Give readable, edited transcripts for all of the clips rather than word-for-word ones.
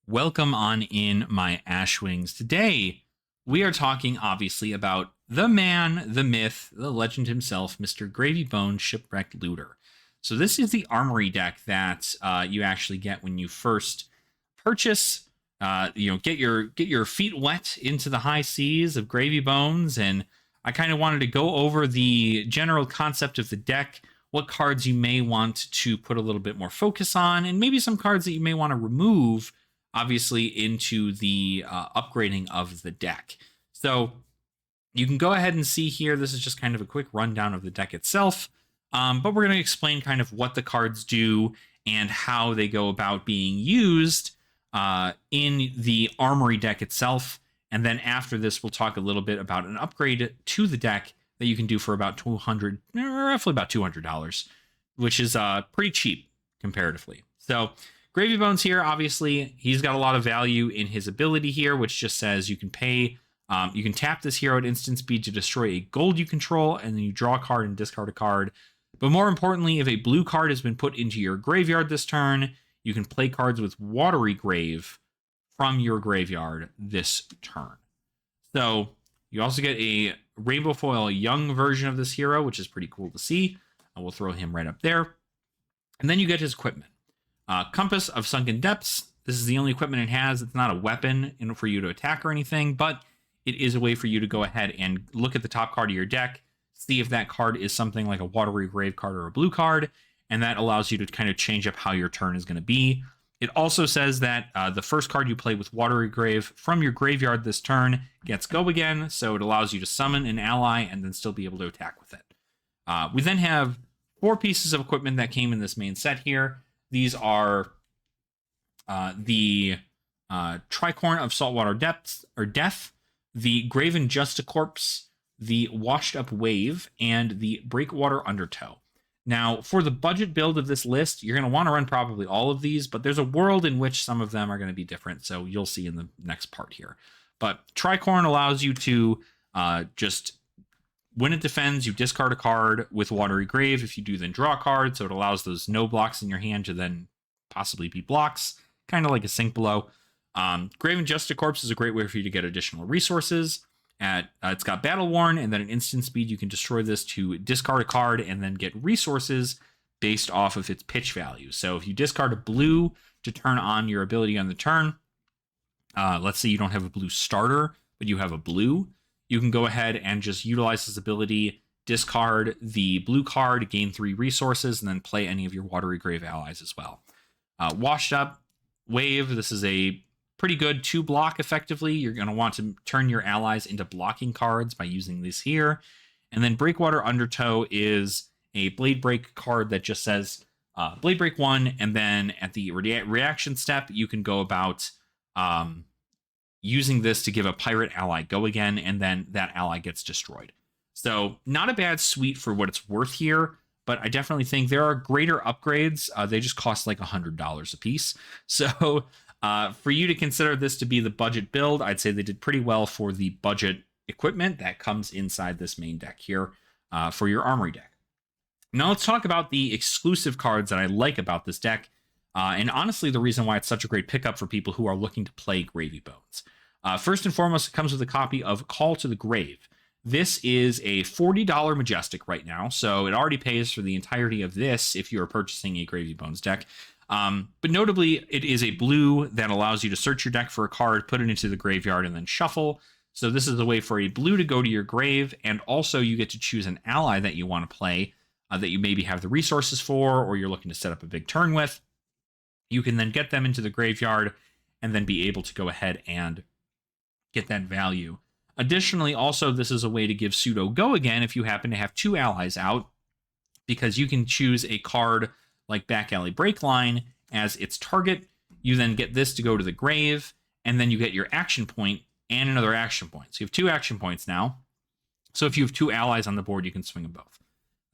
Welcome on in, my Ashwings. Today, we are talking obviously about the man, the myth, the legend himself, Mr. Gravy Bone Shipwrecked Looter. So this is the Armory deck that you actually get when you first purchase. Get your feet wet into the high seas of Gravy Bones, and I kind of wanted to go over the general concept of the deck, what cards you may want to put a little bit more focus on, and maybe some cards that you may want to remove obviously into the upgrading of the deck. So you can go ahead and see here, this is just kind of a quick rundown of the deck itself, but we're going to explain kind of what the cards do and how they go about being used in the Armory deck itself. And then after this, we'll talk a little bit about an upgrade to the deck that you can do for about roughly about $200, which is pretty cheap comparatively. So Gravy Bones here, obviously, he's got a lot of value in his ability here, which just says you can pay, you can tap this hero at instant speed to destroy a gold you control, and then you draw a card and discard a card. But more importantly, if a blue card has been put into your graveyard this turn, you can play cards with Watery Grave from your graveyard this turn. So you also get a Rainbow Foil Young version of this hero, which is pretty cool to see. I will throw him right up there. And then you get his equipment. Compass of Sunken Depths. This is the only equipment it has. It's not a weapon for you to attack or anything, but it is a way for you to go ahead and look at the top card of your deck, see if that card is something like a Watery Grave card or a blue card, and that allows you to kind of change up how your turn is going to be. It also says that the first card you play with Watery Grave from your graveyard this turn gets go again, so it allows you to summon an ally and then still be able to attack with it. We then have 4 pieces of equipment that came in this main set here. These are the Tricorn of Saltwater Depths or Death, the Graven Justicorpse, the Washed Up Wave, and the Breakwater Undertow. Now, for the budget build of this list, you're going to want to run probably all of these, but there's a world in which some of them are going to be different, so you'll see in the next part here. But Tricorn allows you to just when it defends, you discard a card with Watery Grave. If you do, then draw a card. So it allows those no blocks in your hand to then possibly be blocks, kind of like a Sink Below. Graven Justicorpse is a great way for you to get additional resources. It's got Battle Worn, and then an instant speed. You can destroy this to discard a card and then get resources based off of its pitch value. So if you discard a blue to turn on your ability on the turn, let's say you don't have a blue starter, but you have a blue, you can go ahead and just utilize this ability, discard the blue card, gain 3 resources, and then play any of your Watery Grave allies as well. Washed Up Wave, this is a pretty good 2-block effectively. You're going to want to turn your allies into blocking cards by using this here. And then Breakwater Undertow is a Blade Break card that just says Blade Break 1, and then at the reaction step, you can go about using this to give a pirate ally go again, and then that ally gets destroyed. So not a bad suite for what it's worth here, but I definitely think there are greater upgrades. They just cost like $100 a piece. So for you to consider this to be the budget build, I'd say they did pretty well for the budget equipment that comes inside this main deck here for your Armory deck. Now let's talk about the exclusive cards that I like about this deck. And honestly, the reason why it's such a great pickup for people who are looking to play Gravy Bones. First and foremost, it comes with a copy of Call to the Grave. This is a $40 Majestic right now, so it already pays for the entirety of this if you're purchasing a Gravy Bones deck. But notably, it is a blue that allows you to search your deck for a card, put it into the graveyard, and then shuffle. So this is a way for a blue to go to your grave, and also you get to choose an ally that you want to play that you maybe have the resources for, or you're looking to set up a big turn with. You can then get them into the graveyard and then be able to go ahead and get that value. Additionally, also, this is a way to give pseudo go again if you happen to have 2 allies out, because you can choose a card like Back Alley Breakline as its target. You then get this to go to the grave, and then you get your action point and another action point. So you have 2 action points now. So if you have 2 allies on the board, you can swing them both.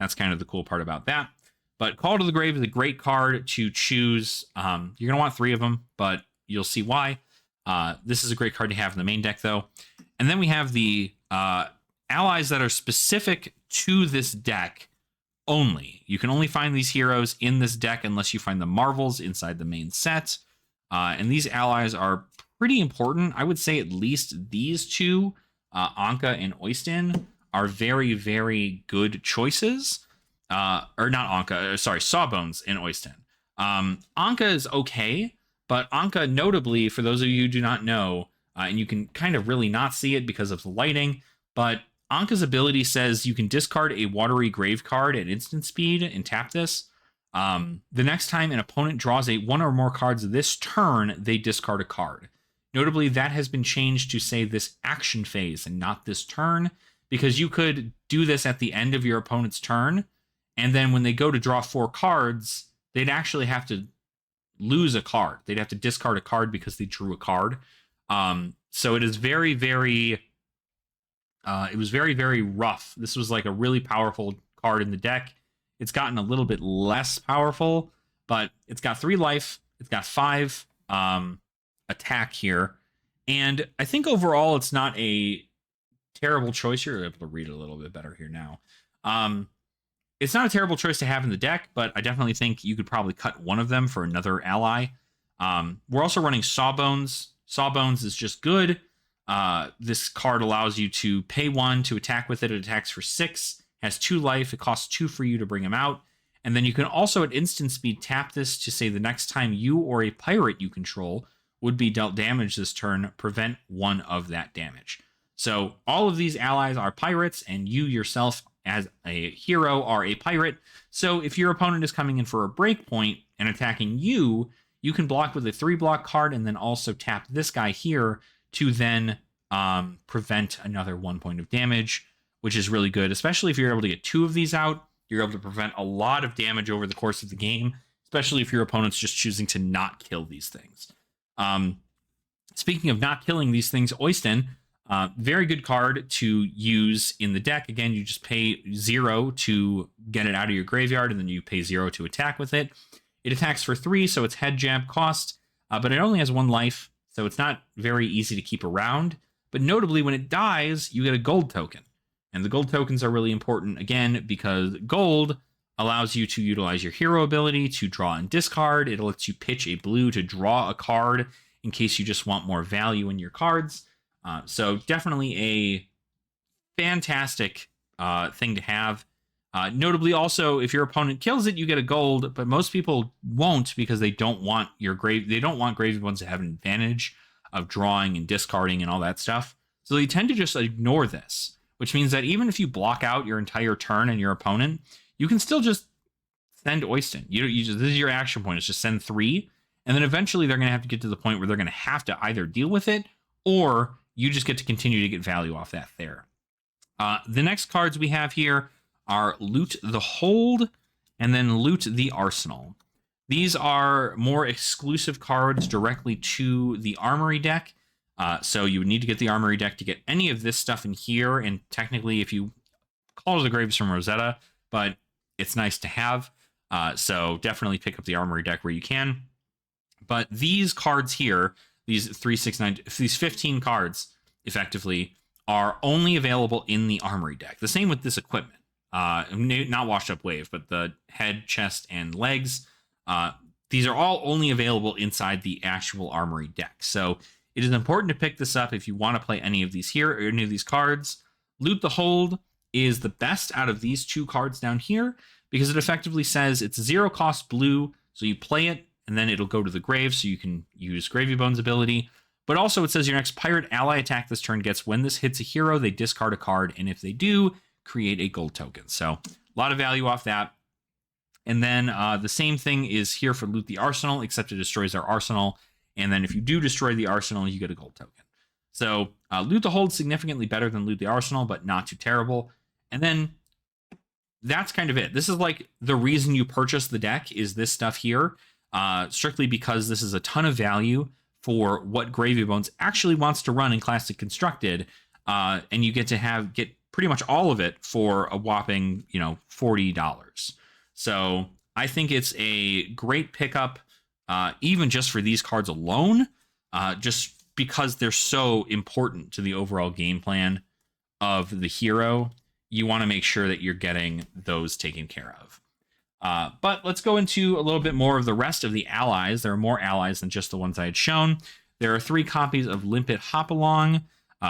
That's kind of the cool part about that. But Call to the Grave is a great card to choose. You're going to want 3 of them, but you'll see why. This is a great card to have in the main deck, though. And then we have the allies that are specific to this deck only. You can only find these heroes in this deck unless you find the Marvels inside the main set. And these allies are pretty important. I would say at least these two, Anka and Oyston, are very, very good choices. Or not Anka, sorry, Sawbones and Oyston. Anka is okay, but Anka, notably, for those of you who do not know, and you can kind of really not see it because of the lighting, but Anka's ability says you can discard a watery grave card at instant speed and tap this. The next time an opponent draws one or more cards this turn, they discard a card. Notably, that has been changed to say this action phase and not this turn, because you could do this at the end of your opponent's turn, and then when they go to draw 4 cards, they'd actually have to lose a card. They'd have to discard a card because they drew a card. So it is very, very... it was very, very rough. This was like a really powerful card in the deck. It's gotten a little bit less powerful, but it's got 3 life. It's got 5 attack here. And I think overall it's not a terrible choice. You're able to read it a little bit better here now. It's not a terrible choice to have in the deck, but I definitely think you could probably cut one of them for another ally. We're also running Sawbones. Sawbones is just good. This card allows you to pay 1 to attack with it. It attacks for 6, has 2 life. It costs 2 for you to bring him out. And then you can also at instant speed tap this to say the next time you or a pirate you control would be dealt damage this turn, prevent 1 of that damage. So all of these allies are pirates, and you yourself as a hero are a pirate. So if your opponent is coming in for a break point and attacking you, you can block with a 3-block card and then also tap this guy here to then prevent another 1 point of damage, which is really good, especially if you're able to get 2 of these out. You're able to prevent a lot of damage over the course of the game, especially if your opponent's just choosing to not kill these things. Speaking of not killing these things, Oyston, very good card to use in the deck. Again, you just pay 0 to get it out of your graveyard, and then you pay 0 to attack with it. It attacks for 3, so it's head jab cost, but it only has 1 life, so it's not very easy to keep around. But notably, when it dies, you get a gold token. And the gold tokens are really important, again, because gold allows you to utilize your hero ability to draw and discard. It lets you pitch a blue to draw a card in case you just want more value in your cards. So definitely a fantastic thing to have. Notably, also, if your opponent kills it, you get a gold, but most people won't because they don't want they don't want gravy ones to have an advantage of drawing and discarding and all that stuff. So they tend to just ignore this, which means that even if you block out your entire turn and your opponent, you can still just send Oyston. This is your action point. It's just send 3, and then eventually they're going to have to get to the point where they're going to have to either deal with it, or you just get to continue to get value off that there. The next cards we have here are Loot the Hold and then Loot the Arsenal. These are more exclusive cards directly to the Armory deck. So you would need to get the Armory deck to get any of this stuff in here. And technically, if you Call of the Graves from Rosetta, but it's nice to have. So definitely pick up the Armory deck where you can. But these cards here, these 3, 6, 9, these 15 cards, effectively, are only available in the Armory deck. The same with this equipment. Not Washed Up Wave, but the head, chest, and legs. These are all only available inside the actual Armory deck. So it is important to pick this up if you want to play any of these here or any of these cards. Loot the Hold is the best out of these 2 cards down here because it effectively says it's 0 cost blue, so you play it, and then it'll go to the grave, so you can use Gravy Bones ability. But also it says your next pirate ally attack this turn gets when this hits a hero, they discard a card, and if they do, create a gold token. So a lot of value off that. And then the same thing is here for Loot the Arsenal, except it destroys our arsenal. And then if you do destroy the arsenal, you get a gold token. So Loot the Hold significantly better than Loot the Arsenal, but not too terrible. And then that's kind of it. This is like the reason you purchase the deck is this stuff here, strictly because this is a ton of value for what Gravy Bones actually wants to run in Classic Constructed, and you get to get pretty much all of it for a whopping, $40. So I think it's a great pickup, even just for these cards alone, just because they're so important to the overall game plan of the hero. You want to make sure that you're getting those taken care of. But let's go into a little bit more of the rest of the allies. There are more allies than just the ones I had shown. There are 3 copies of Limpet Hopalong.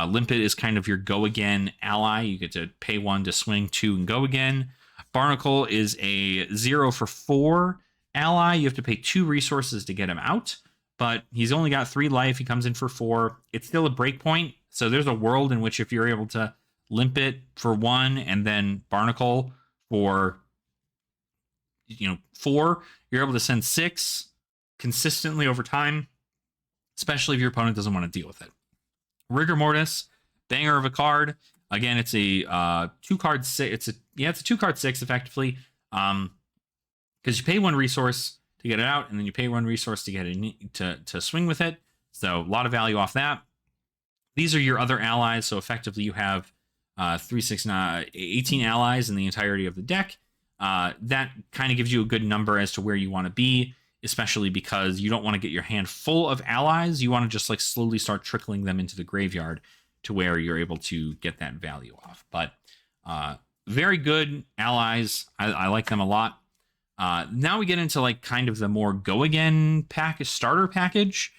Limpet is kind of your go again ally. You get to pay 1 to swing 2 and go again. Barnacle is a 0 for 4 ally. You have to pay 2 resources to get him out, but he's only got 3 life. He comes in for 4. It's still a breakpoint. So there's a world in which if you're able to Limpet for 1 and then Barnacle for 4, you're able to send 6 consistently over time, especially if your opponent doesn't want to deal with it. Rigor Mortis, banger of a card. Again, it's a 2-card 6. It's a 2-card 6 effectively, because you pay 1 resource to get it out, and then you pay 1 resource to get it to swing with it. So a lot of value off that. These are your other allies. So effectively, you have 3, 6, 9, 18 allies in the entirety of the deck. That kind of gives you a good number as to where you want to be, especially because you don't want to get your hand full of allies. You want to just like slowly start trickling them into the graveyard to where you're able to get that value off. But very good allies. I like them a lot. Now we get into like kind of the more go again starter package.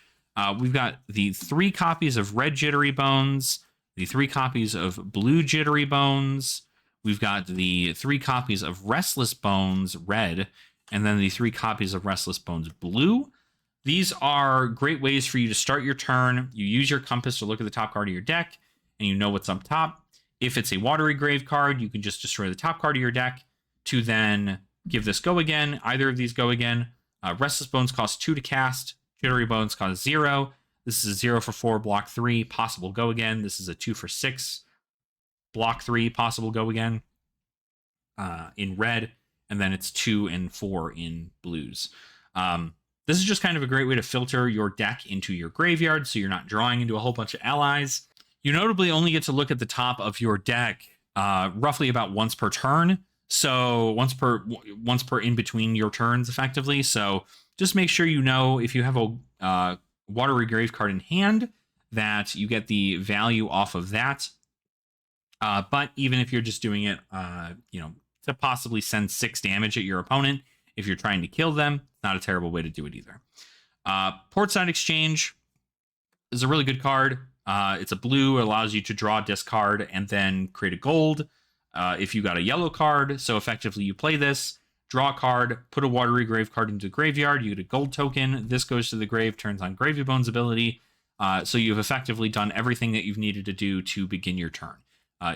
We've got the 3 copies of Red Jittery Bones, the 3 copies of Blue Jittery Bones. We've got the 3 copies of Restless Bones Red, and then the 3 copies of Restless Bones Blue. These are great ways for you to start your turn. You use your compass to look at the top card of your deck, and you know what's up top. If it's a Watery Grave card, you can just destroy the top card of your deck to then give this go again. Either of these go again. Restless Bones costs 2 to cast. Jittery Bones costs 0. This is a 0 for 4, block 3, possible go again. This is a 2 for 6, block 3, possible go again in red. And then it's 2 and 4 in blues. This is just kind of a great way to filter your deck into your graveyard so you're not drawing into a whole bunch of allies. You notably only get to look at the top of your deck roughly about once per turn. So once per in between your turns, effectively. So just make sure you know if you have a Watery Grave card in hand that you get the value off of that. But even if you're just doing it, to possibly send 6 damage at your opponent, if you're trying to kill them, not a terrible way to do it either. Portside Exchange is a really good card. It's a blue. It allows you to draw, discard, and then create a gold. If you got a yellow card, so effectively you play this, draw a card, put a Watery Grave card into the graveyard, you get a gold token, this goes to the grave, turns on Gravy Bones ability, so you've effectively done everything that you've needed to do to begin your turn,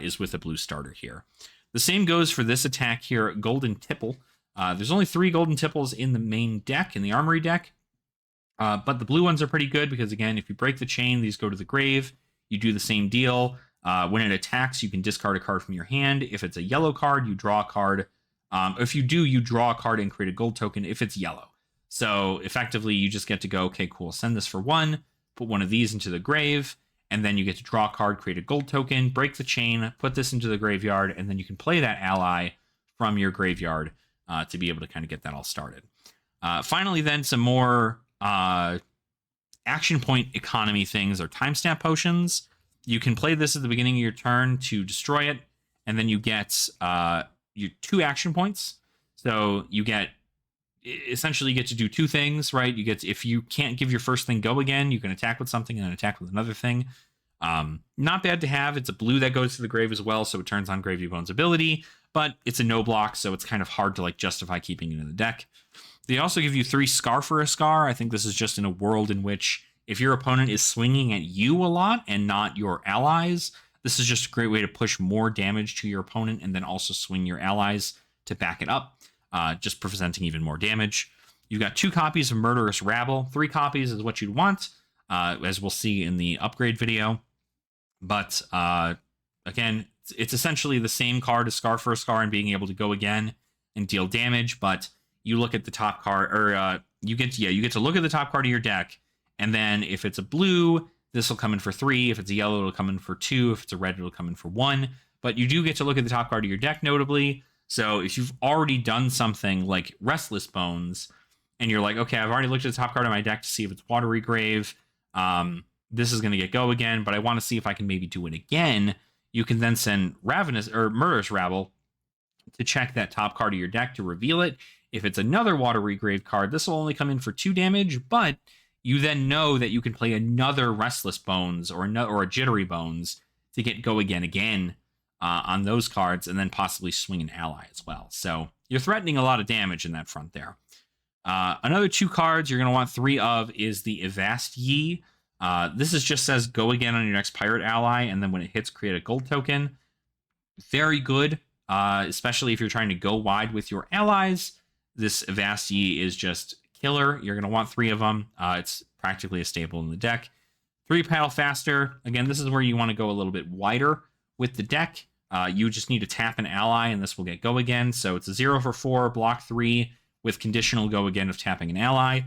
is with a blue starter here. The same goes for this attack here, Golden Tipple. There's only 3 Golden Tipples in the main deck, in the Armory deck, but the blue ones are pretty good because, again, if you break the chain, these go to the grave, you do the same deal. When it attacks, you can discard a card from your hand. If it's a yellow card, you draw a card. If you do, you draw a card and create a gold token if it's yellow. So effectively, you just get to go, okay, cool, send this for 1, put one of these into the grave, and then you get to draw a card, create a gold token, break the chain, put this into the graveyard, and then you can play that ally from your graveyard to be able to kind of get that all started. Finally, then, some more action point economy things are timestamp potions. You can play this at the beginning of your turn to destroy it, and then you get your 2 action points. So you essentially get to do 2 things, right? If you can't give your first thing go again, you can attack with something and then attack with another thing. Not bad to have. It's a blue that goes to the grave as well, so it turns on Gravy Bones ability, but it's a no block, so it's kind of hard to like justify keeping it in the deck. They also give you 3 Scar for a Scar. I think this is just in a world in which if your opponent is swinging at you a lot and not your allies, this is just a great way to push more damage to your opponent and then also swing your allies to back it up, just presenting even more damage. You've got 2 copies of Murderous Rabble. 3 copies is what you'd want, as we'll see in the upgrade video. But again, it's essentially the same card as Scar for a Scar and being able to go again and deal damage, but you look at the top card, or you get to look at the top card of your deck, and then if it's a blue, this will come in for 3. If it's a yellow, it'll come in for 2. If it's a red, it'll come in for 1. But you do get to look at the top card of your deck, notably. So if you've already done something like Restless Bones, and you're like, okay, I've already looked at the top card of my deck to see if it's Watery Grave, this is going to get go again, but I want to see if I can maybe do it again. You can then send Murderous Rabble to check that top card of your deck to reveal it. If it's another water regrave card, this will only come in for 2 damage, but you then know that you can play another Restless Bones or a Jittery Bones to get Go Again on those cards, and then possibly swing an ally as well. So you're threatening a lot of damage in that front there. Another 2 cards you're going to want 3 of is the Avast Ye. This is just says Go Again on your next pirate ally, and then when it hits, create a gold token. Very good, especially if you're trying to go wide with your allies. This Avast Ye is just killer. You're going to want 3 of them. It's practically a staple in the deck. 3 Paddle Faster. Again, this is where you want to go a little bit wider with the deck. You just need to tap an ally, and this will get Go Again. So it's a 0 for 4, block 3, with conditional Go Again of tapping an ally.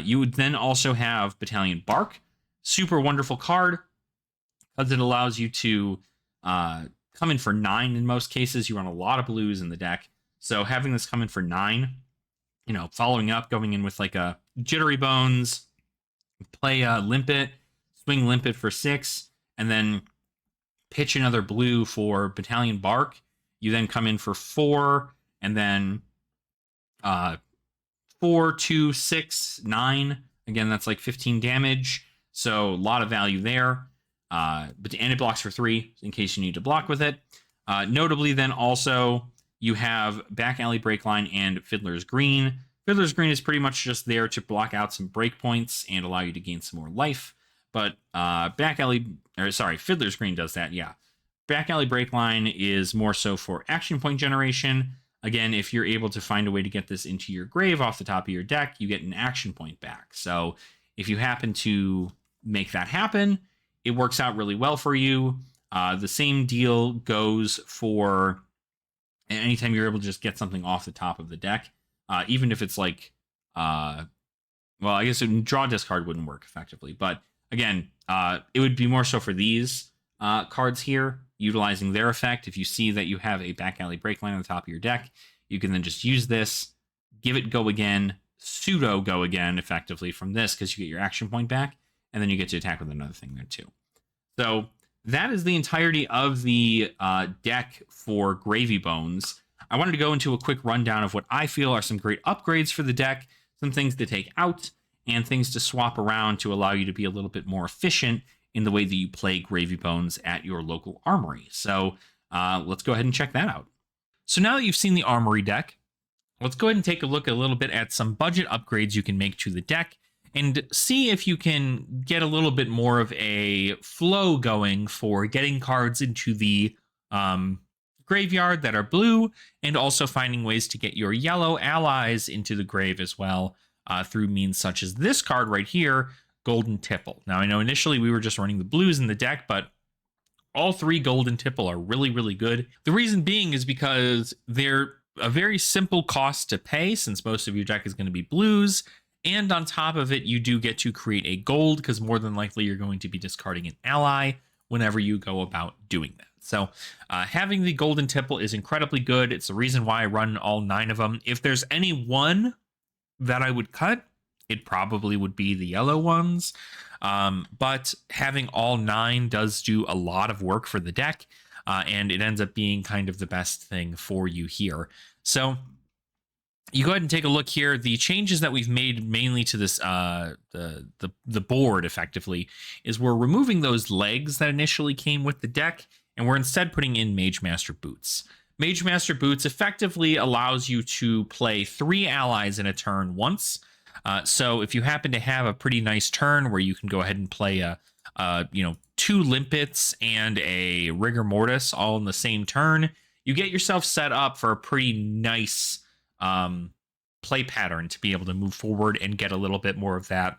You would then also have Battalion Bark. Super wonderful card, because it allows you to come in for 9 in most cases. You run a lot of blues in the deck. So having this come in for 9, following up, going in with like a Jittery Bones, play Limpet, swing Limpet for 6, and then pitch another blue for Battalion Bark. You then come in for 4, and then 4, 2, 6, 9. Again, that's like 15 damage. So a lot of value there. And it blocks for 3 in case you need to block with it. Notably, then also you have Back Alley Breakline and Fiddler's Green. Fiddler's Green is pretty much just there to block out some breakpoints and allow you to gain some more life. But Fiddler's Green does that, yeah. Back Alley Breakline is more so for action point generation. Again, if you're able to find a way to get this into your grave off the top of your deck, you get an action point back. So if you happen to make that happen, it works out really well for you. The same deal goes for anytime you're able to just get something off the top of the deck, even if it's like, I guess draw discard wouldn't work effectively. But again, it would be more so for these cards here, utilizing their effect. If you see that you have a Back Alley Breakline on the top of your deck, you can then just use this, give it Go Again, pseudo Go Again effectively from this, because you get your action point back, and then you get to attack with another thing there too. So that is the entirety of the deck for Gravy Bones. I wanted to go into a quick rundown of what I feel are some great upgrades for the deck, some things to take out, and things to swap around to allow you to be a little bit more efficient in the way that you play Gravy Bones at your local Armory. So let's go ahead and check that out. So now that you've seen the Armory deck, let's go ahead and take a look a little bit at some budget upgrades you can make to the deck and see if you can get a little bit more of a flow going for getting cards into the graveyard that are blue, and also finding ways to get your yellow allies into the grave as well through means such as this card right here, Golden Tipple. Now, I know initially we were just running the blues in the deck, but all 3 Golden Tipple are really, really good. The reason being is because they're a very simple cost to pay, since most of your deck is going to be blues. And on top of it, you do get to create a gold, because more than likely you're going to be discarding an ally whenever you go about doing that. So having the Golden Tipple is incredibly good. It's the reason why I run all 9 of them. If there's any one that I would cut, it probably would be the yellow ones. But having all 9 does do a lot of work for the deck, and it ends up being kind of the best thing for you here. So you go ahead and take a look here. The changes that we've made mainly to this the board effectively is we're removing those legs that initially came with the deck, and we're instead putting in Mage Master Boots. Mage Master Boots effectively allows you to play 3 allies in a turn once. So if you happen to have a pretty nice turn where you can go ahead and play 2 Limpets and a Rigor Mortis all in the same turn, you get yourself set up for a pretty nice play pattern to be able to move forward and get a little bit more of that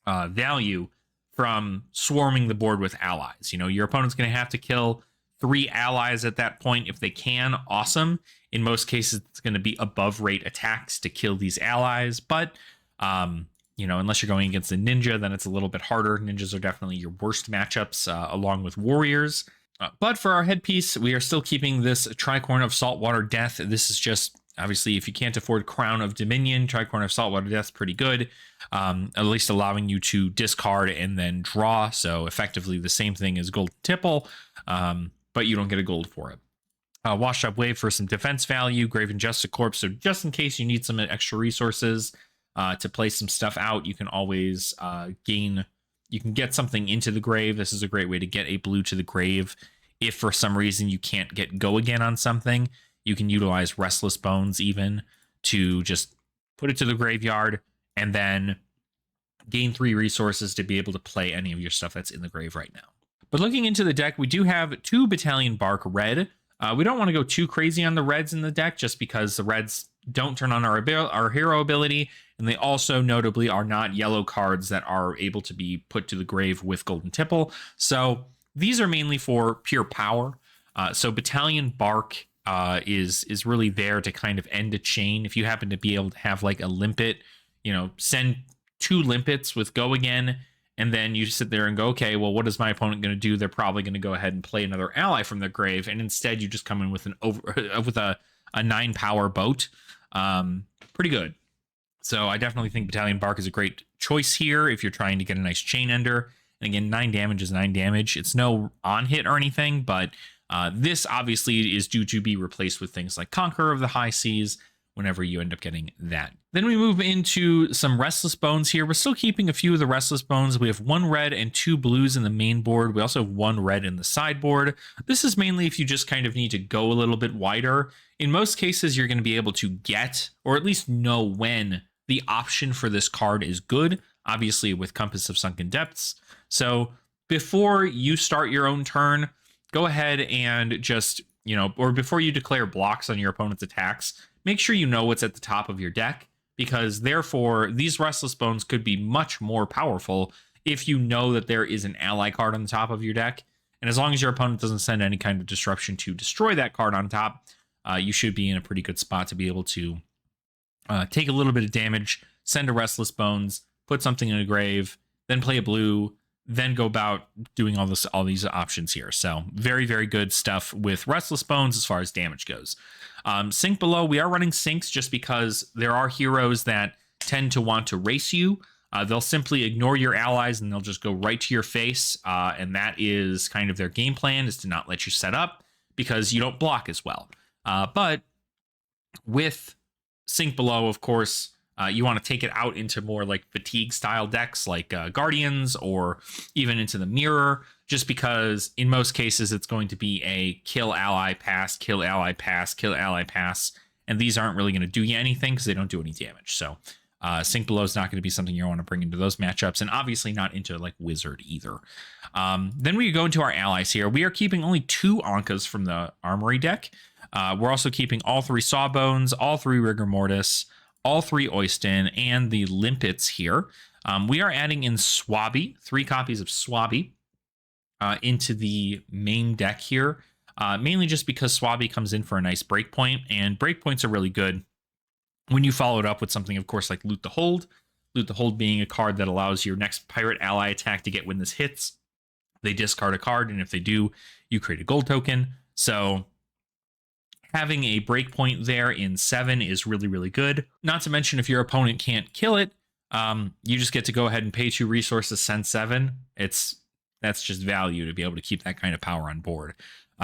value from swarming the board with allies. Your opponent's going to have to kill 3 allies at that point. If they can, awesome. In most cases, it's going to be above rate attacks to kill these allies. But, unless you're going against a ninja, then it's a little bit harder. Ninjas are definitely your worst matchups, along with warriors. But for our headpiece, we are still keeping this Tricorn of Saltwater Death. This is just, obviously, if you can't afford Crown of Dominion, Tricorn of Saltwater Death is pretty good, at least allowing you to discard and then draw. So effectively the same thing as Gold Tipple, but you don't get a gold for it. Washed Up Wave for some defense value, Graven Justice Corpse. So just in case you need some extra resources to play some stuff out, you can always you can get something into the grave. This is a great way to get a blue to the grave. If for some reason you can't get go again on something, you can utilize Restless Bones even to just put it to the graveyard and then gain 3 resources to be able to play any of your stuff that's in the grave right now. But looking into the deck, we do have 2 Battalion Bark red. We don't want to go too crazy on the reds in the deck just because the reds don't turn on our hero ability, and they also notably are not yellow cards that are able to be put to the grave with Golden Tipple. So these are mainly for pure power. So Battalion Bark is really there to kind of end a chain. If you happen to be able to have like a limpet, send 2 limpets with go again, and then you sit there and go, okay, well, what is my opponent going to do? They're probably going to go ahead and play another ally from their grave, and instead you just come in with a 9 power boat. Pretty good. So I definitely think Battalion Bark is a great choice here if you're trying to get a nice chain ender. And again, 9 damage is 9 damage. It's no on hit or anything, but this obviously is due to be replaced with things like Conqueror of the High Seas whenever you end up getting that. Then we move into some Restless Bones here. We're still keeping a few of the Restless Bones. We have 1 red and 2 blues in the main board. We also have 1 red in the sideboard. This is mainly if you just kind of need to go a little bit wider. In most cases, you're going to be able to get, or at least know when the option for this card is good, obviously with Compass of Sunken Depths. So before you start your own turn, go ahead and just, or before you declare blocks on your opponent's attacks, make sure you know what's at the top of your deck, because therefore these Restless Bones could be much more powerful if you know that there is an ally card on the top of your deck. And as long as your opponent doesn't send any kind of disruption to destroy that card on top, you should be in a pretty good spot to be able to take a little bit of damage, send a Restless Bones, put something in a grave, then play a blue, then go about doing all these options here. So very, very good stuff with Restless Bones as far as damage goes. Sink Below, we are running sinks just because there are heroes that tend to want to race you. They'll simply ignore your allies and they'll just go right to your face. And that is kind of their game plan, is to not let you set up because you don't block as well. But with Sink Below, of course, you want to take it out into more like fatigue style decks like Guardians, or even into the Mirror, just because in most cases it's going to be a kill ally pass, kill ally pass, kill ally pass, and these aren't really going to do you anything because they don't do any damage. So Sink Below is not going to be something you want to bring into those matchups, and obviously not into like Wizard either. Then we go into our allies here. We are keeping only 2 Ankas from the Armory deck. We're also keeping all 3 Sawbones, all 3 Rigor Mortis, all 3 Oyston, and the Limpets here. We are adding in Swabby, 3 copies of Swabby into the main deck here, mainly just because Swabby comes in for a nice breakpoint, and breakpoints are really good when you follow it up with something, of course, like Loot the Hold. Loot the Hold being a card that allows your next pirate ally attack to get when this hits. They discard a card, and if they do, you create a gold token. So having a breakpoint there in 7 is really, really good. Not to mention, if your opponent can't kill it, you just get to go ahead and pay 2 resources, send 7. That's just value to be able to keep that kind of power on board.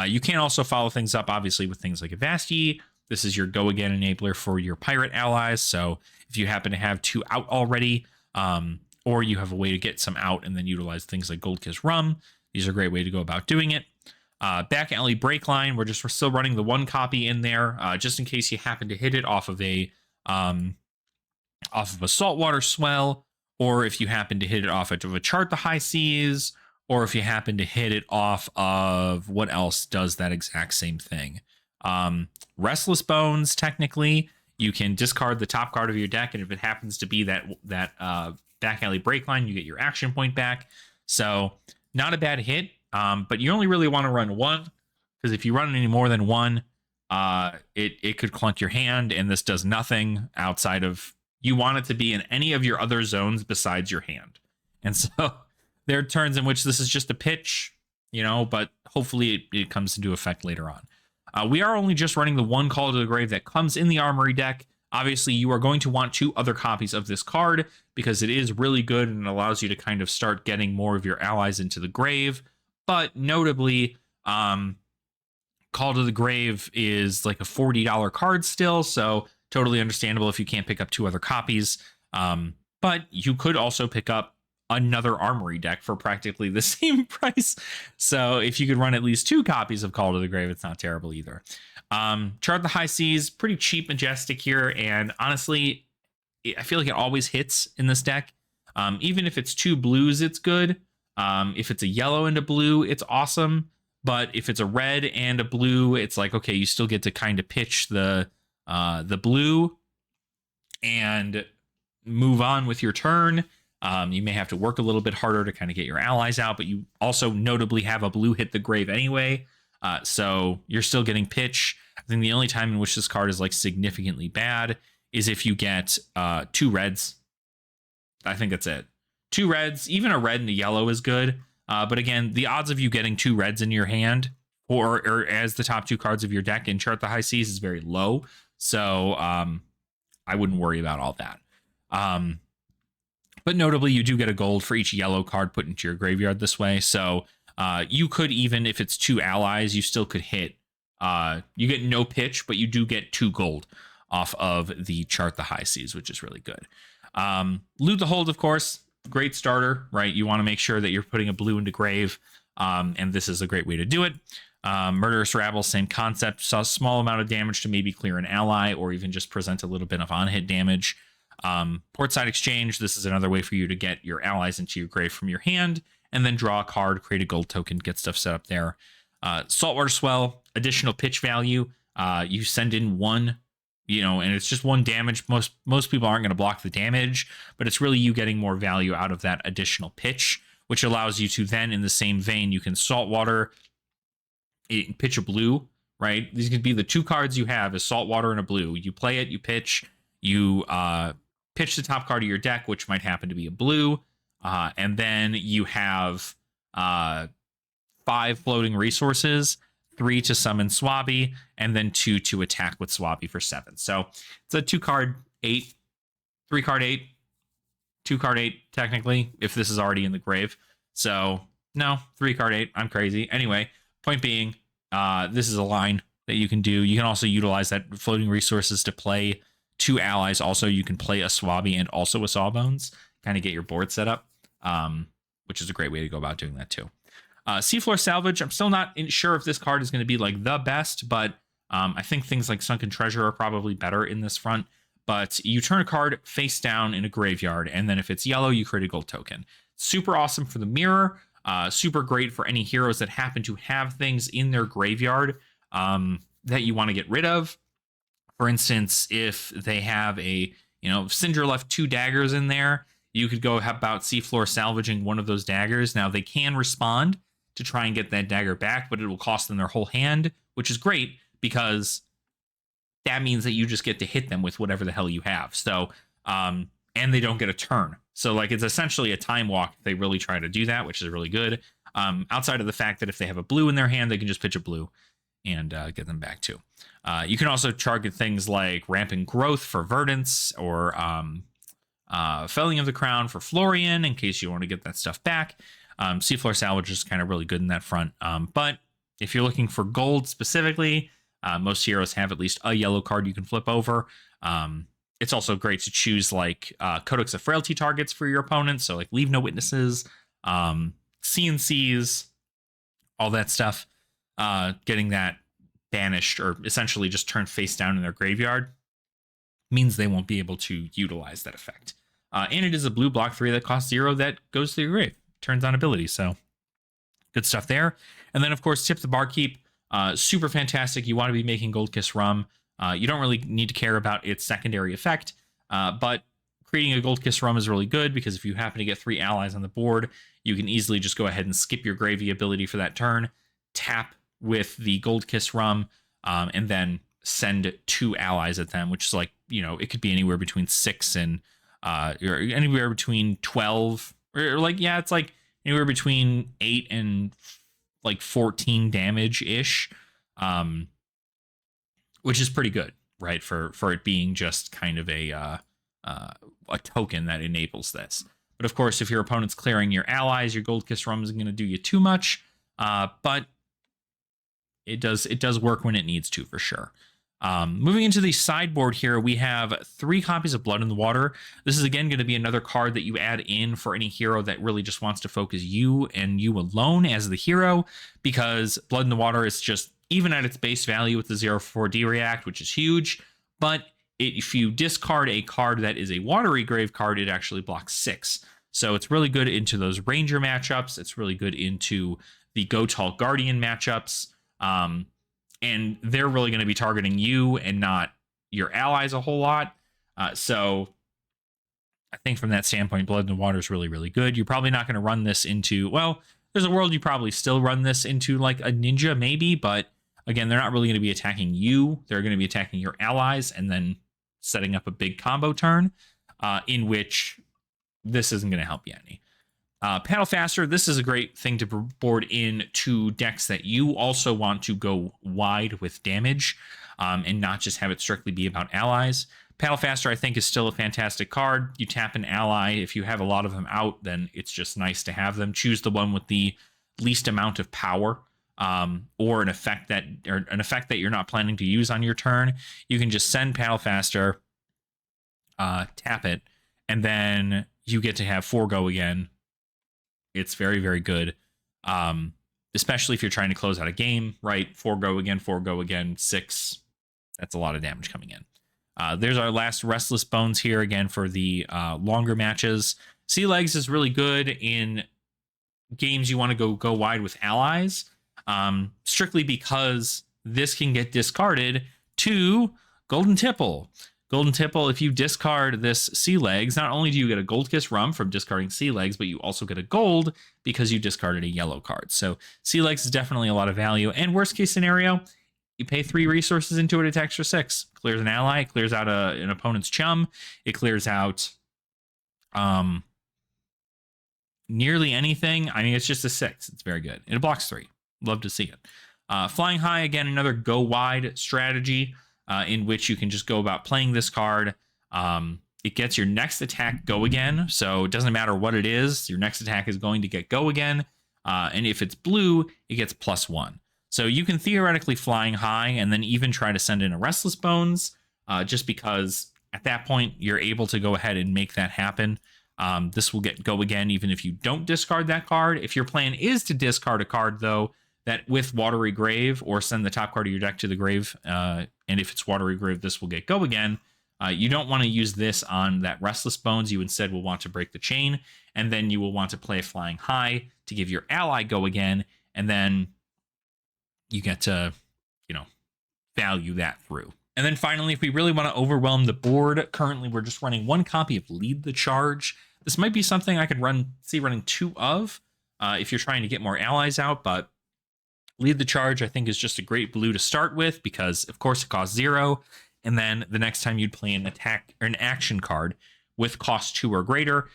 You can also follow things up, obviously, with things like Avasti. This is your go again enabler for your pirate allies. So if you happen to have 2 out already, or you have a way to get some out and then utilize things like Gold Kiss Rum, these are a great way to go about doing it. Back alley break line, we're still running the 1 copy in there, just in case you happen to hit it off of a saltwater swell, or if you happen to hit it off of a Chart the High Seas, or if you happen to hit it off of what else does that exact same thing. Restless Bones, technically, you can discard the top card of your deck, and if it happens to be that back alley break line, you get your action point back. So not a bad hit. But you only really want to run 1, because if you run any more than 1, it could clunk your hand, and this does nothing outside of, you want it to be in any of your other zones besides your hand. And so there are turns in which this is just a pitch, but hopefully it comes into effect later on. We are only just running the 1 Call to the Grave that comes in the Armory deck. Obviously, you are going to want 2 other copies of this card because it is really good and allows you to kind of start getting more of your allies into the grave. But notably, Call to the Grave is like a $40 card still, so totally understandable if you can't pick up 2 other copies. But you could also pick up another Armory deck for practically the same price. So if you could run at least 2 copies of Call to the Grave, it's not terrible either. Chart the High Seas, pretty cheap Majestic here, and honestly, I feel like it always hits in this deck. Even if it's 2 blues, it's good. If it's a yellow and a blue, it's awesome. But if it's a red and a blue, it's like, okay, you still get to kind of pitch the blue and move on with your turn. You may have to work a little bit harder to kind of get your allies out, but you also notably have a blue hit the grave anyway. So you're still getting pitch. I think the only time in which this card is like significantly bad is if you get 2 reds. I think that's it. 2 reds, even a red and a yellow is good. But again, the odds of you getting 2 reds in your hand or as the top 2 cards of your deck in Chart the High Seas is very low. So I wouldn't worry about all that. But notably, you do get a gold for each yellow card put into your graveyard this way. So you could, even if it's 2 allies, you still could hit. You get no pitch, but you do get 2 gold off of the Chart the High Seas, which is really good. Loot the Hold, of course, great starter, right? You want to make sure that you're putting a blue into grave, and this is a great way to do it. Murderous Rabble, same concept. Saw a small amount of damage to maybe clear an ally or even just present a little bit of on-hit damage. Portside Exchange, this is another way for you to get your allies into your grave from your hand and then draw a card, create a gold token, get stuff set up there. Saltwater Swell, additional pitch value. You send in 1, and it's just 1 damage. Most people aren't going to block the damage, but it's really you getting more value out of that additional pitch, which allows you to then, in the same vein, you can Saltwater, pitch a blue, right? These could be the 2 cards you have is Saltwater and a blue. You play it, you pitch, you pitch the top card of your deck, which might happen to be a blue, and then you have 5 floating resources, 3 to summon Swabby, and then 2 to attack with Swabby for 7. So it's a 2-card 8, 3-card 8, 2-card 8, technically, if this is already in the grave. So no, 3-card 8, I'm crazy. Anyway, point being, this is a line that you can do. You can also utilize that floating resources to play 2 allies. Also, you can play a Swabby and also a Sawbones, kind of get your board set up, which is a great way to go about doing that too. Seafloor Salvage, I'm still not sure if this card is going to be like the best, but I think things like Sunken Treasure are probably better in this front. But you turn a card face down in a graveyard, and then if it's yellow, you create a gold token. Super awesome for the mirror. Super great for any heroes that happen to have things in their graveyard that you want to get rid of. For instance, if they have if Syndra left 2 daggers in there, you could go about Seafloor salvaging one of those daggers. Now, they can respond to try and get that dagger back, but it will cost them their whole hand, which is great because that means that you just get to hit them with whatever the hell you have. So, and they don't get a turn. So, like, it's essentially a time walk if they really try to do that, which is really good. Outside of the fact that if they have a blue in their hand, they can just pitch a blue and get them back too. You can also target things like Rampant Growth for Verdance or Felling of the Crown for Florian in case you want to get that stuff back. Seafloor Salvage is kind of really good in that front. But if you're looking for gold specifically, most heroes have at least a yellow card you can flip over. It's also great to choose like Codex of Frailty targets for your opponents. So like Leave No Witnesses, CNCs, all that stuff. Getting that banished or essentially just turned face down in their graveyard means they won't be able to utilize that effect. And it is a blue block 3 that costs 0 that goes to your grave. Turns on ability. So good stuff there. And then, of course, Tip the Barkeep. Super fantastic. You want to be making Gold Kiss Rum. You don't really need to care about its secondary effect. But creating a Gold Kiss Rum is really good because if you happen to get 3 allies on the board, you can easily just go ahead and skip your gravy ability for that turn. Tap with the Gold Kiss Rum, and then send 2 allies at them, which is like, it could be anywhere between 6 and or anywhere between 12 or like, yeah, it's like anywhere between 8 and like 14 damage ish, which is pretty good, right? For it being just kind of a token that enables this. But of course, if your opponent's clearing your allies, your Gold Kiss Rum isn't going to do you too much. But it does work when it needs to, for sure. Moving into the sideboard here, we have 3 copies of Blood in the Water. This is again going to be another card that you add in for any hero that really just wants to focus you and you alone as the hero, because Blood in the Water is just, even at its base value with the 0/4D react, which is huge, but if you discard a card that is a Watery Grave card, it actually blocks 6. So it's really good into those Ranger matchups. It's really good into the Go Tall Guardian matchups. And they're really going to be targeting you and not your allies a whole lot. So I think from that standpoint, Blood in the Water is really, really good. You're probably not going to run this into, well, there's a world you probably still run this into like a ninja maybe, but again, they're not really going to be attacking you. They're going to be attacking your allies and then setting up a big combo turn in which this isn't going to help you any. Paddle Faster, this is a great thing to board into decks that you also want to go wide with damage and not just have it strictly be about allies. Paddle Faster, I think, is still a fantastic card. You tap an ally. If you have a lot of them out, then it's just nice to have them. Choose the one with the least amount of power or an effect that you're not planning to use on your turn. You can just send Paddle Faster, tap it, and then you get to have 4 go again. It's very, very good, especially if you're trying to close out a game, right? 4 go again, 6. That's a lot of damage coming in. There's our last Restless Bones here again for the longer matches. Sea Legs is really good in games you want to go wide with allies, strictly because this can get discarded to Golden Tipple. Golden Tipple, if you discard this Sea Legs, not only do you get a Gold Kiss Rum from discarding Sea Legs, but you also get a gold because you discarded a yellow card. So Sea Legs is definitely a lot of value. And worst case scenario, you pay 3 resources into it, it's extra 6. Clears an ally, clears out an opponent's chum. It clears out nearly anything. I mean, it's just a 6. It's very good. It blocks 3. Love to see it. Flying High, again, another go wide strategy. In which you can just go about playing this card. It gets your next attack go again, so it doesn't matter what it is. Your next attack is going to get go again, and if it's blue, it gets +1. So you can theoretically Flying High and then even try to send in a Restless Bones, just because at that point you're able to go ahead and make that happen. This will get go again even if you don't discard that card. If your plan is to discard a card, though, that with Watery Grave or send the top card of your deck to the grave, and if it's Watery Grave, this will get go again. You don't want to use this on that Restless Bones. You instead will want to break the chain, and then you will want to play Flying High to give your ally go again, and then you get to, value that through. And then finally, if we really want to overwhelm the board, currently we're just running 1 copy of Lead the Charge. This might be something I could see running 2 of if you're trying to get more allies out, but Lead the Charge, I think, is just a great blue to start with because, of course, it costs 0. And then the next time you'd play an attack or an action card with cost 2 or greater,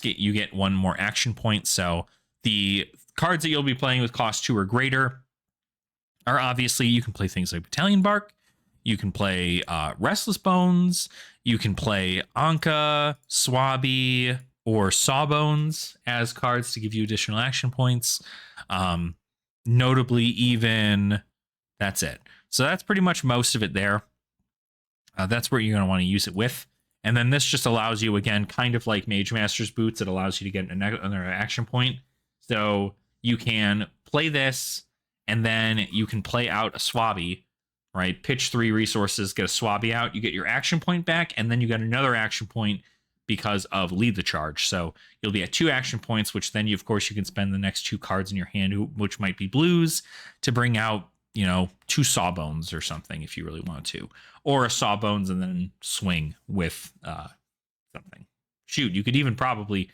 you get 1 more action point. So the cards that you'll be playing with cost 2 or greater are obviously, you can play things like Battalion Bark, you can play Restless Bones, you can play Anka, Swabby, or Sawbones as cards to give you additional action points. Notably, even that's it. So that's pretty much most of it there. That's where you're going to want to use it with. And then this just allows you, again, kind of like Mage Master's Boots, it allows you to get another action point. So you can play this, and then you can play out a Swabby, right? Pitch 3 resources, get a Swabby out, you get your action point back, and then you get another action point because of Lead the Charge. So you'll be at 2 action points, which then, of course, you can spend the next 2 cards in your hand, which might be blues, to bring out, 2 Sawbones or something if you really want to. Or a Sawbones and then swing with something. Shoot, you could probably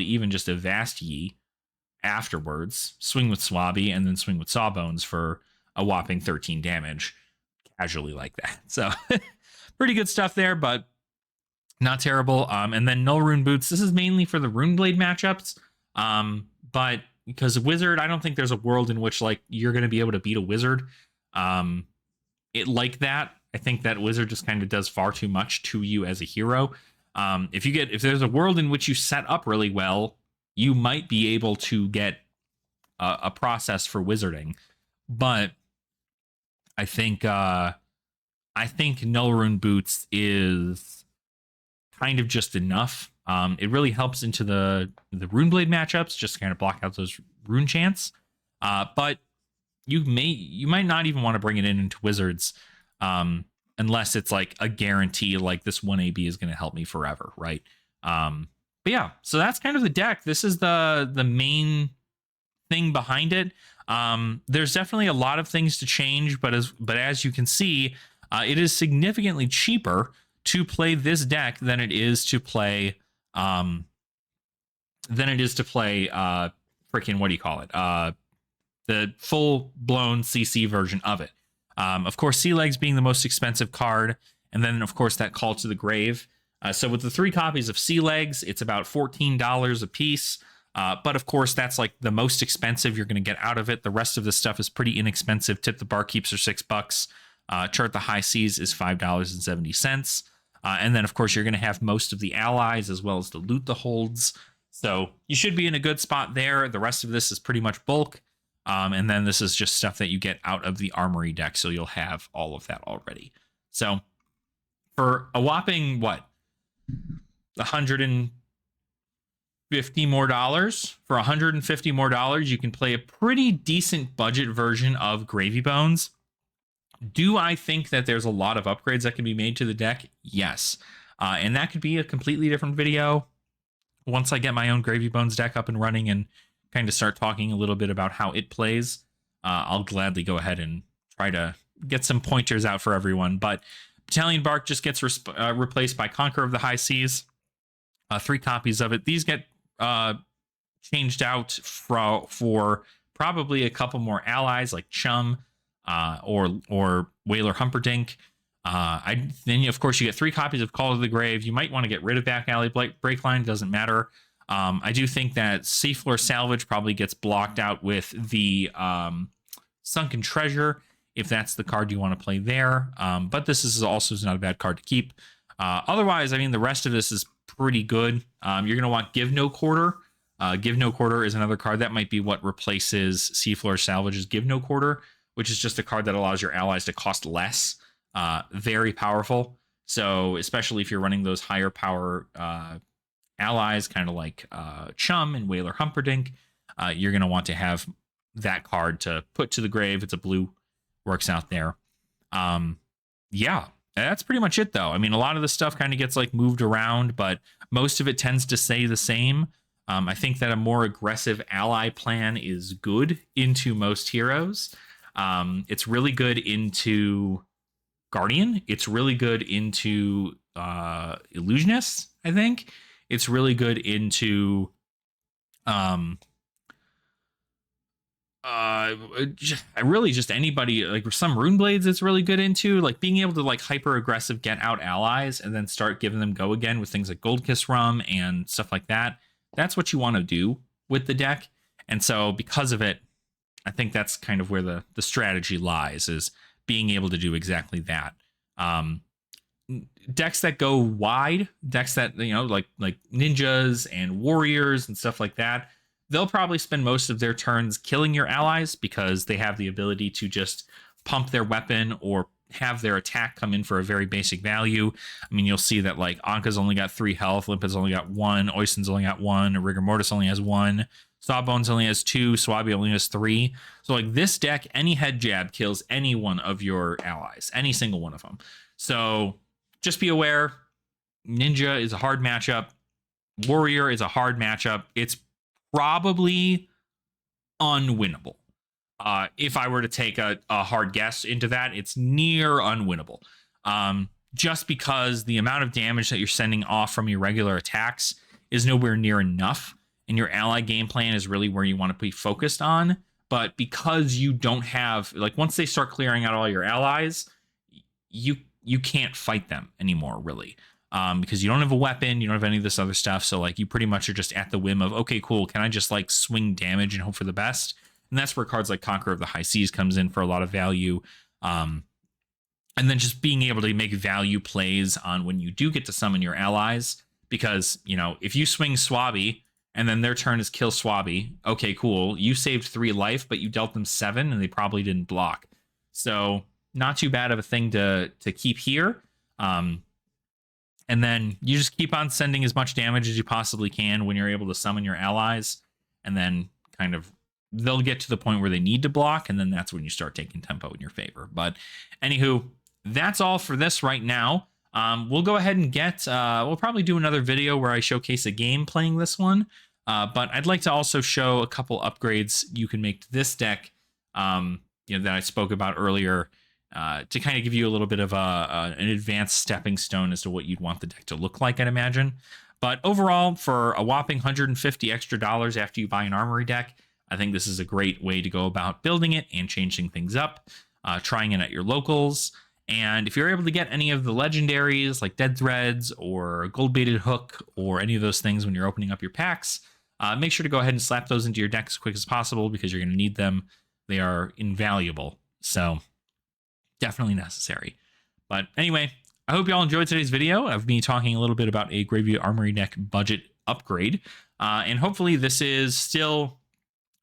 even just Avast Ye afterwards, swing with Swabby, and then swing with Sawbones for a whopping 13 damage, casually like that. So pretty good stuff there, but not terrible. And then Null Rune Boots. This is mainly for the Runeblade matchups. But because Wizard, I don't think there's a world in which you're going to be able to beat a Wizard. It like that. I think that Wizard just kind of does far too much to you as a hero. If there's a world in which you set up really well, you might be able to get a process for wizarding. But I think Null Rune Boots is kind of just enough. It really helps into the Runeblade matchups, just to kind of block out those rune chants. But you might not even want to bring it into Wizards, unless it's like a guarantee, like this 1AB is going to help me forever, right? But yeah, so that's kind of the deck. This is the main thing behind it. There's definitely a lot of things to change, but as you can see, it is significantly cheaper to play this deck than it is to play freaking, what do you call it? The full blown CC version of it. Of course, Sea Legs being the most expensive card, and then of course that Call to the Grave. So with the 3 copies of Sea Legs, it's about $14 a piece. But of course, that's like the most expensive you're going to get out of it. The rest of the stuff is pretty inexpensive. Tip the Barkeeps are $6. Chart the High Seas is $5.70. And then, of course, you're going to have most of the allies as well as the loot the holds. So you should be in a good spot there. The rest of this is pretty much bulk. And then this is just stuff that you get out of the Armory deck. So you'll have all of that already. So for a whopping, what, $150 more dollars? For $150 more dollars, you can play a pretty decent budget version of Gravy Bones. Do I think that there's a lot of upgrades that can be made to the deck? Yes. And that could be a completely different video once I get my own Gravy Bones deck up and running and kind of start talking a little bit about how it plays. I'll gladly go ahead and try to get some pointers out for everyone. But Battalion Bark just gets replaced by Conqueror of the High Seas. 3 copies of it. These get changed out for probably a couple more allies like Chum or Whaler Humperdinck. Then, of course, you get 3 copies of Call to the Grave. You might want to get rid of Back Alley Breakline. Doesn't matter. I do think that Seafloor Salvage probably gets blocked out with the Sunken Treasure, if that's the card you want to play there. But this is also not a bad card to keep. Otherwise, I mean, the rest of this is pretty good. You're going to want Give No Quarter. Give No Quarter is another card that might be what replaces Seafloor Salvage's Give No Quarter, which is just a card that allows your allies to cost less. Very powerful. So especially if you're running those higher power allies, kind of like Chum and Whaler Humperdinck, you're going to want to have that card to put to the grave. It's a blue, works out there. Yeah, that's pretty much it, though. I mean, a lot of the stuff kind of gets like moved around, but most of it tends to stay the same. I think that a more aggressive ally plan is good into most heroes. It's really good into Guardian. It's really good into Illusionist, I think. It's really good into really just anybody, like some Rune Blades it's really good into, like being able to like hyper aggressive get out allies and then start giving them go again with things like Gold Kiss Rum and stuff like that. That's what you want to do with the deck. And so because of it, I think that's kind of where the strategy lies, is being able to do exactly that. Decks that go wide, decks that, you know, like ninjas and warriors and stuff like that, they'll probably spend most of their turns killing your allies because they have the ability to just pump their weapon or have their attack come in for a very basic value. I mean, you'll see that like Anka's only got 3 health, Limpa's only got 1, Oisten's only got 1, Rigor Mortis only has 1, Sawbones only has 2, Swabi only has 3. So like this deck, any head jab kills any one of your allies, any single one of them. So just be aware, Ninja is a hard matchup. Warrior is a hard matchup. It's probably unwinnable. If I were to take a hard guess into that, it's near unwinnable. Just because the amount of damage that you're sending off from your regular attacks is nowhere near enough, and your ally game plan is really where you want to be focused on. But because you don't have, like, once they start clearing out all your allies, you can't fight them anymore, really. Because you don't have a weapon, you don't have any of this other stuff. So like you pretty much are just at the whim of, okay, cool, can I just like swing damage and hope for the best? And that's where cards like Conqueror of the High Seas comes in for a lot of value. And then just being able to make value plays on when you do get to summon your allies. Because, you know, if you swing Swabi and then their turn is kill Swabi, okay, cool, you saved 3 life, but you dealt them 7 and they probably didn't block. So not too bad of a thing to keep here. And then you just keep on sending as much damage as you possibly can when you're able to summon your allies. And then kind of they'll get to the point where they need to block. And then that's when you start taking tempo in your favor. But anywho, that's all for this right now. We'll go ahead and we'll probably do another video where I showcase a game playing this one. But I'd like to also show a couple upgrades you can make to this deck that I spoke about earlier. To kind of give you a little bit of an advanced stepping stone as to what you'd want the deck to look like, I'd imagine. But overall, for a whopping $150 extra after you buy an Armory deck, I think this is a great way to go about building it and changing things up, trying it at your locals. And if you're able to get any of the legendaries like Dead Threads or Gold-Baited Hook or any of those things when you're opening up your packs, make sure to go ahead and slap those into your deck as quick as possible because you're going to need them. They are invaluable. So definitely necessary. But anyway, I hope you all enjoyed today's video of me talking a little bit about a Gravy Armory deck budget upgrade. And hopefully this is still,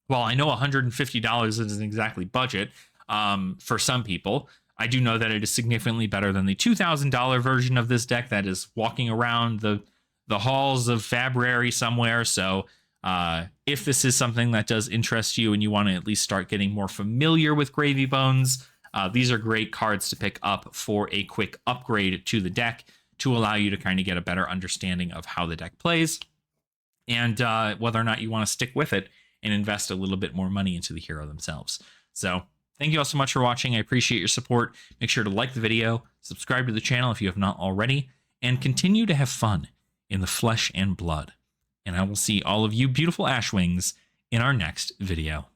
well, I know $150 isn't exactly budget for some people. I do know that it is significantly better than the $2,000 version of this deck that is walking around the halls of Fabrary somewhere. So if this is something that does interest you and you want to at least start getting more familiar with Gravy Bones, these are great cards to pick up for a quick upgrade to the deck to allow you to kind of get a better understanding of how the deck plays and whether or not you want to stick with it and invest a little bit more money into the hero themselves. So thank you all so much for watching. I appreciate your support. Make sure to like the video, subscribe to the channel if you have not already, and continue to have fun in the flesh and blood. And I will see all of you beautiful Ashwings in our next video.